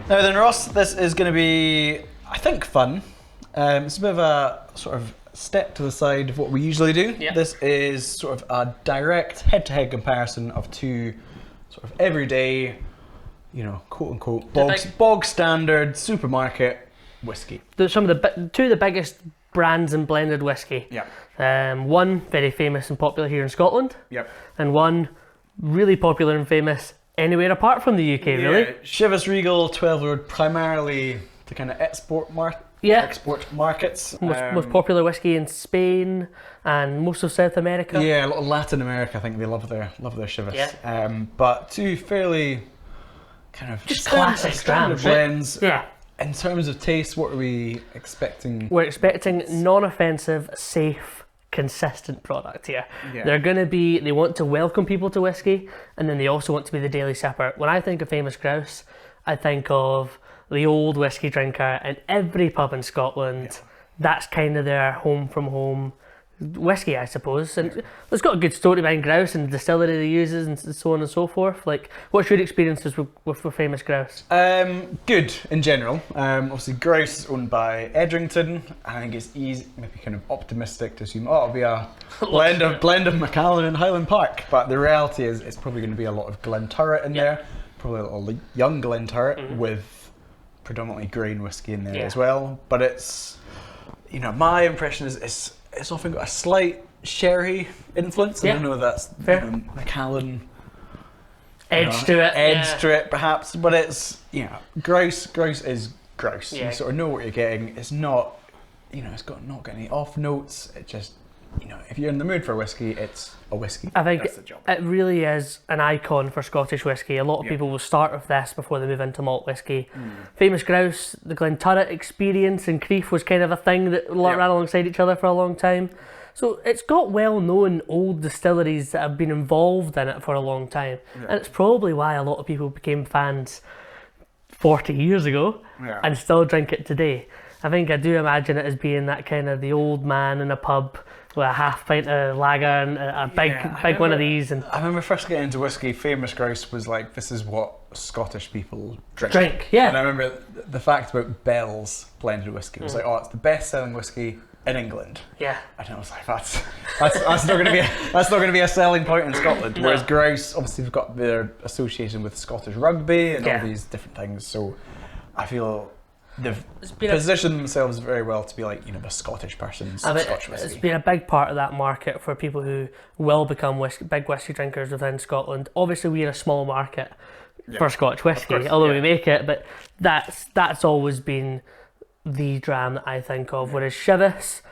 Now then, Ross, this is going to be, I think, fun. It's a bit of a sort of step to the side of what we usually do. Yep. This is sort of a direct head-to-head comparison of two sort of everyday, quote-unquote, bog standard supermarket whiskey. Some of two of the biggest brands in blended whiskey. Yeah. One very famous and popular here in Scotland. Yep. And one really popular and famous anywhere apart from the UK, really. Chivas Regal 12 Road, primarily the kind of export markets. Most popular whiskey in Spain and most of South America. Yeah, a lot of Latin America. I think they love their Chivas. Yeah. But two fairly kind of just classic standard blends. Yeah. In terms of taste, what are we expecting? We're expecting non-offensive, safe, consistent product here. Yeah. They want to welcome people to whiskey, and then they also want to be the daily sipper. When I think of famous grouse, I think of the old whiskey drinker in every pub in Scotland. Yeah. That's kind of their home from home whiskey, I suppose. And it's got a good story behind Grouse and the distillery they uses and so on and so forth. Like, what's your experiences with famous Grouse? Good in general. Obviously, Grouse is owned by Edrington. I think it's easy, maybe kind of optimistic to assume, it'll be a blend of Macallan and Highland Park. But the reality is, it's probably going to be a lot of Glenturret in there. Probably a little young Glenturret with predominantly grain whiskey in there as well. But it's, my impression is it's often got a slight sherry influence. I don't know if that's Macallan edge to it perhaps, but it's Grouse is Grouse. You sort of know what you're getting. It's not it's not got any off notes. It just if you're in the mood for whiskey, it's a whiskey. I think that's the job. It really is an icon for Scottish whiskey. A lot of people will start with this before they move into malt whiskey. Famous Grouse, the Glenturret experience and Creef was kind of a thing that ran alongside each other for a long time. So it's got well-known old distilleries that have been involved in it for a long time. And it's probably why a lot of people became fans 40 years ago and still drink it today. I do imagine it as being that kind of the old man in a pub with a half pint of lager and a big one of these. And I remember first getting into whiskey, famous Grouse was like, this is what Scottish people drink. Yeah. And I remember the fact about Bell's blended whiskey was like, it's the best selling whiskey in England. Yeah. And I was like, that's not going to be a selling point in Scotland. Whereas Grouse, obviously, they've got their association with Scottish rugby and all these different things. So I feel they've positioned themselves very well to be like, the Scottish person's Scotch whiskey. It's been a big part of that market for people who will become big whiskey drinkers within Scotland. Obviously, we're a small market for Scotch whiskey, although we make it, but that's always been the dram that I think of. Whereas Chivas,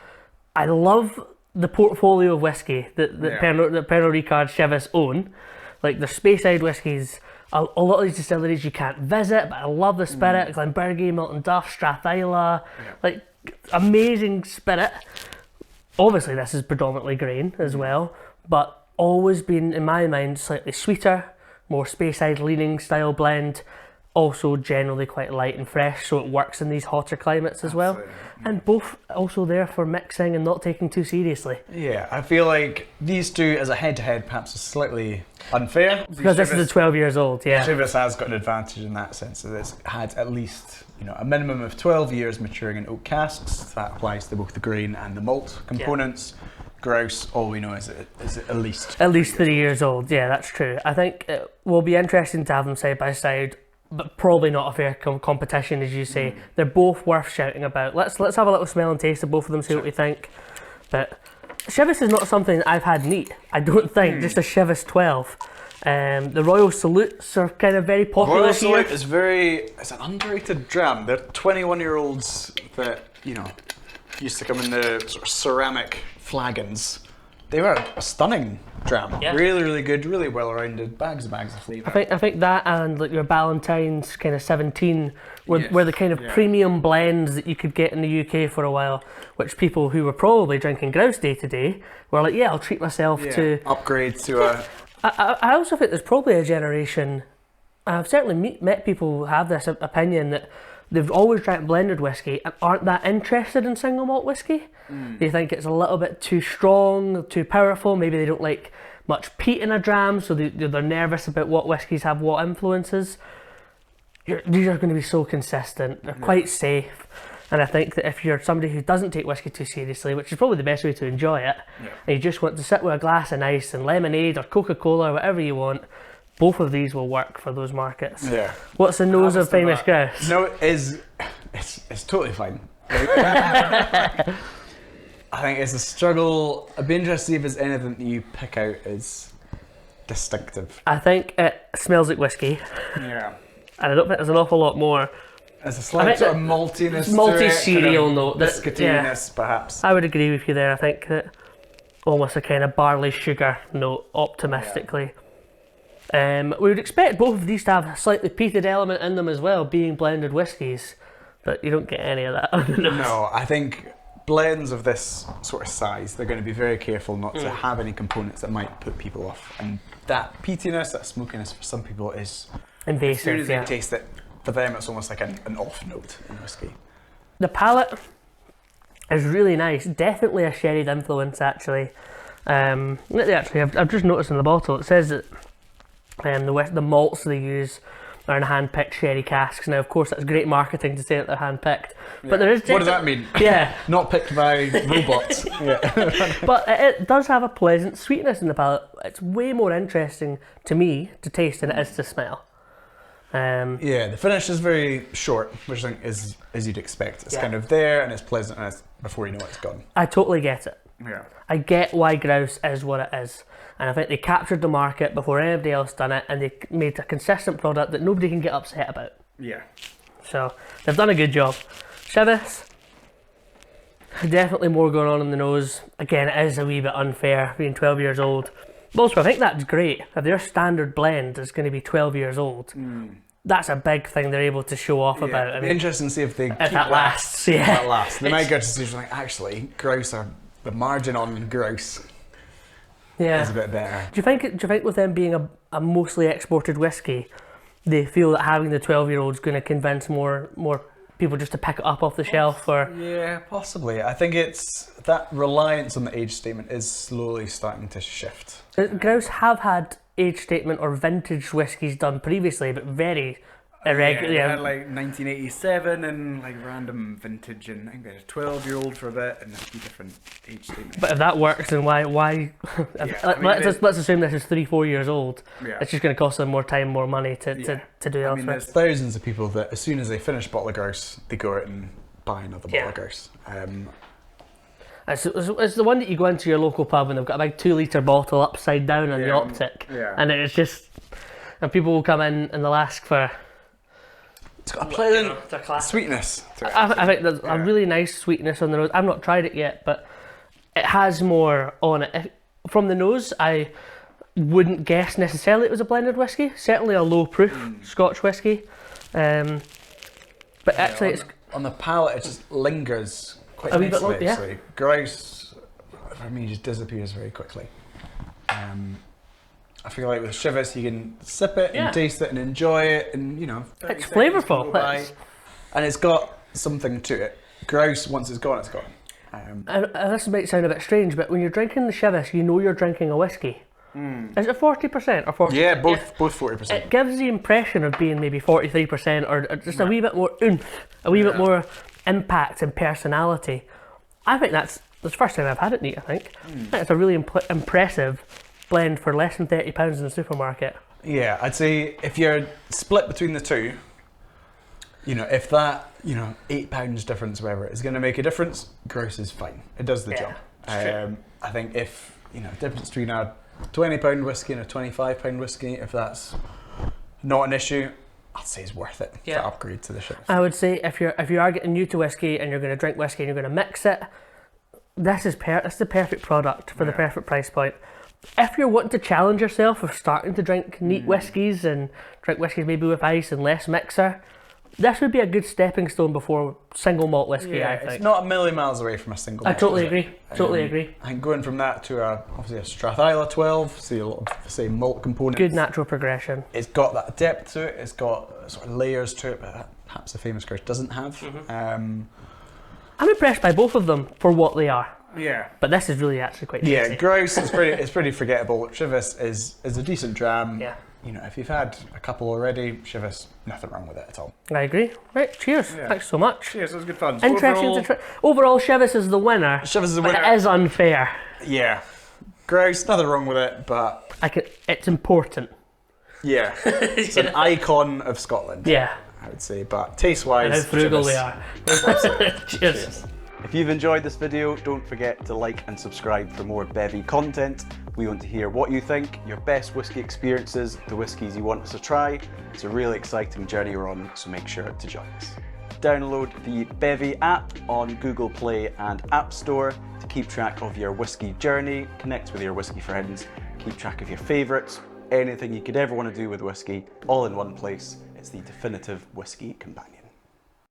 I love the portfolio of whiskey that Pernod Ricard Chivas own. Like, their Speyside whiskies, a lot of these distilleries you can't visit, but I love the spirit. Glenbergie, Milton Duff, Strathisla, like amazing spirit. Obviously this is predominantly grain as well, but always been, in my mind, slightly sweeter, more Speyside leaning style blend. Also generally quite light and fresh, so it works in these hotter climates as well. And both also there for mixing and not taking too seriously. Yeah, I feel like these two as a head-to-head perhaps is slightly unfair. Because this is 12 years old, Chivas has got an advantage in that sense, that it's had at least a minimum of 12 years maturing in oak casks. That applies to both the grain and the malt components. Grouse, all we know is at least 3 years old. Yeah, that's true. I think it will be interesting to have them side by side, but probably not a fair competition, as you say. They're both worth shouting about. Let's have a little smell and taste of both of them, see what we think. But Chivas is not something I've had neat, I don't think. Just a Chivas 12. The Royal Salutes are kind of very popular Royal here. Salute it's an underrated dram. They're 21-year-olds that, used to come in the sort of ceramic flagons. They were a stunning dram. Yeah. Really, really good, really well-rounded, bags of flavour. I think that and like your Ballantine's kind of 17 were the kind of premium blends that you could get in the UK for a while, which people who were probably drinking Grouse day to day were like, I'll treat myself to... upgrade to a... I also think there's probably a generation, I've certainly met people who have this opinion that they've always drank blended whiskey and aren't that interested in single malt whiskey. They think it's a little bit too strong, too powerful. Maybe they don't like much peat in a dram, so they're nervous about what whiskies have what influences. these are going to be so consistent. They're quite safe. And I think that if you're somebody who doesn't take whiskey too seriously, which is probably the best way to enjoy it, and you just want to sit with a glass of ice and lemonade or Coca-Cola or whatever you want, both of these will work for those markets. Yeah. What's the nose of famous grouse? No, it's totally fine. I think it's a struggle. I'd be interested to see if there's anything that you pick out as distinctive. I think it smells like whiskey. Yeah. And I don't think there's an awful lot more. There's a slight sort of maltiness malty to it, cereal kind of note. Biscuitiness, perhaps. I would agree with you there. I think that almost a kind of barley sugar note, optimistically. We would expect both of these to have a slightly peated element in them as well, being blended whiskies, but you don't get any of that on the nose. No, I think blends of this sort of size, they're going to be very careful not to have any components that might put people off. And that peatiness, that smokiness for some people is invasive. As soon as they taste it, for them it's almost like an off note in whiskey. The palate is really nice. Definitely a sherried influence, actually. I've just noticed in the bottle it says that the malts they use are in hand-picked sherry casks. Now, of course, that's great marketing to say that they're hand-picked, but there is. What does that mean? Yeah, not picked by robots. But it does have a pleasant sweetness in the palate. It's way more interesting to me to taste than it is to smell. The finish is very short, which I think is as you'd expect. It's kind of there and it's pleasant, and it's before you know it's gone. I totally get it. Yeah. I get why Grouse is what it is, and I think they captured the market before anybody else done it, and they made a consistent product that nobody can get upset about. Yeah. So they've done a good job. Chivas, definitely more going on in the nose. Again, it is a wee bit unfair being 12 years old. But also, I think that's great. If their standard blend is going to be 12 years old, that's a big thing they're able to show off about. I mean, interesting to see if they keep that lasts. Yeah, that lasts. They might go to decision like, actually, Grouse are the margin on Grouse. Is a bit better. Do you think with them being a mostly exported whiskey, they feel that having the 12-year-old is going to convince more people just to pick it up off the shelf? Or yeah, possibly. I think it's that reliance on the age statement is slowly starting to shift. Grouse have had age statement or vintage whiskies done previously, but very irregular. Yeah, they had like 1987 and like random vintage, and I think they had a 12-year-old for a bit and a few different age statements. But if that works, then why? Let's assume this is 3-4 years old. Yeah. It's just going to cost them more time, more money to do elsewhere. I mean, there's thousands of people that as soon as they finish a bottle of Grouse, they go out and buy another bottle of Grouse. It's the one that you go into your local pub and they've got a big 2-litre bottle upside down on the optic, and it's just, and people will come in and they'll ask for. It's got a pleasant sweetness to it. I think there's a really nice sweetness on the nose. I've not tried it yet, but it has more on it. From the nose, I wouldn't guess necessarily it was a blended whiskey. Certainly a low proof Scotch whiskey. But actually, it's on the palate. It just lingers quite a wee bit nicely. long, Actually, Grouse for me just disappears very quickly. I feel like with Chivas you can sip it and taste it and enjoy it, and it's flavourful. And it's got something to it. Grouse, once it's gone, it's gone. And this might sound a bit strange, but when you're drinking the Chivas, you know you're drinking a whiskey. Is it 40% or 40%? Yeah, both 40%. It gives the impression of being maybe 43% or just a wee bit more oomph, a wee bit more impact and personality. I think that's the first time I've had it neat, I think. I think it's a really impressive blend for less than £30 in the supermarket. Yeah, I'd say if you're split between the two, if that, £8 difference, whatever, is going to make a difference, Grouse is fine. It does the job. I think if, difference between a £20 whiskey and a £25 whiskey, if that's not an issue, I'd say it's worth it to upgrade to the shelf. I would say if you are getting new to whiskey and you're going to drink whiskey and you're going to mix it, this is the perfect product for the perfect price point. If you're wanting to challenge yourself with starting to drink neat whiskies and drink whiskies maybe with ice and less mixer, this would be a good stepping stone before single malt whiskey, I think. It's not a million miles away from a single malt. I totally agree. Totally agree. I think going from that to obviously a Strathisla 12, see a lot of malt components. Good natural progression. It's got that depth to it. It's got sort of layers to it, but perhaps the famous Grouse doesn't have. I'm impressed by both of them for what they are. Yeah, but this is really actually quite tasty. Yeah, Grouse is pretty forgettable. Chivas is a decent dram. Yeah, if you've had a couple already, Chivas, nothing wrong with it at all. I agree. Right, cheers. Yeah. Thanks so much. Cheers, it was good fun. Interesting overall, Chivas is the winner. Chivas is the but winner. it is unfair. Yeah. Grouse, nothing wrong with it, but it's important. yeah, it's an icon of Scotland. Yeah. I would say, but taste-wise, And how frugal Chivas. they are. Cheers. Cheers. If you've enjoyed this video, don't forget to like and subscribe for more Bevvy content. We want to hear what you think, your best whiskey experiences, the whiskies you want us to try. It's a really exciting journey we're on, so make sure to join us. Download the Bevvy app on Google Play and App Store to keep track of your whiskey journey, connect with your whiskey friends, keep track of your favourites, anything you could ever want to do with whiskey, all in one place. It's the definitive whiskey companion.